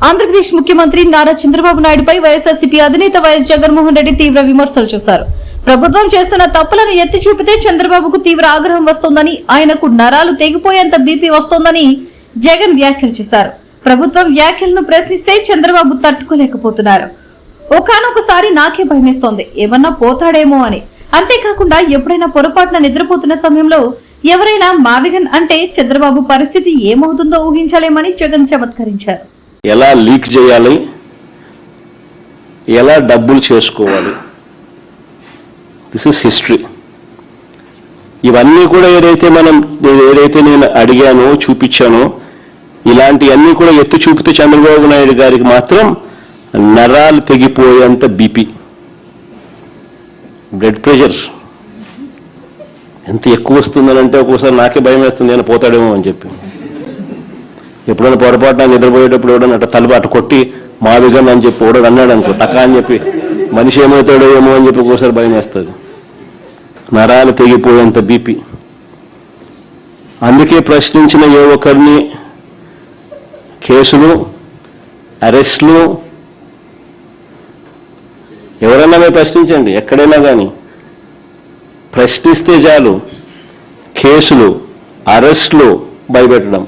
ఆంధ్రప్రదేశ్ ముఖ్యమంత్రి నారా చంద్రబాబు నాయుడుపై వైఎస్ఆర్సీపీ అధినేత వైఎస్ జగన్మోహన్ రెడ్డి తీవ్ర విమర్శలు చేశారు. ప్రభుత్వం చేస్తున్న తప్పులను ఎత్తి చూపితే చంద్రబాబుకు తీవ్ర ఆగ్రహం వస్తోందని, ఆయనకు నరాలు తెగిపోయేంత బీపీ వస్తోందని జగన్ వ్యాఖ్యలు చేశారు. ప్రభుత్వం వ్యాఖ్యలను ప్రశ్నిస్తే చంద్రబాబు తట్టుకోలేకపోతున్నారు. ఒకానొకసారి నాకే భయమేస్తోంది, ఏమన్నా పోతాడేమో అని. అంతేకాకుండా ఎప్పుడైనా పొరపాటున నిద్రపోతున్న సమయంలో ఎవరైనా మావిగన్ అంటే చంద్రబాబు పరిస్థితి ఏమవుతుందో ఊహించలేమని జగన్ చమత్కరించారు. ఎలా లీక్ చేయాలి, ఎలా డబ్బులు చేసుకోవాలి, దిస్ ఇస్ హిస్టరీ. ఇవన్నీ కూడా ఏదైతే నేను అడిగానో చూపించానో ఇలాంటివన్నీ కూడా ఎత్తి చూపితే చంద్రబాబు నాయుడు గారికి మాత్రం నరాలు తెగిపోయేంత బీపీ, బ్లడ్ ప్రెషర్ ఎంత ఎక్కువ వస్తుందనంటే ఒక్కోసారి నాకే భయం వేస్తుంది, నేను పోతాడేమో అని చెప్పి. ఎప్పుడైనా పొరపాటున నిద్రపోయేటప్పుడు ఎవడన్నా అట్లా తలుపు అట్ట కొట్టి మావిగన్ అని చెప్పి ఓడని అన్నాడు అనుకో, టకా అని చెప్పి మనిషి ఏమవుతాడో ఏమో అని చెప్పి ఒక్కోసారి భయం వేస్తుంది. నరాలు తెగిపోయేంత బీపీ. అందుకే ప్రశ్నించిన ఏ ఒక్కరిని కేసులు, అరెస్టులు ఎవరన్నా మీరు ప్రశ్నించండి, ఎక్కడైనా కానీ ప్రశ్నిస్తే చాలు కేసులు, అరెస్టులు భయపెట్టడం.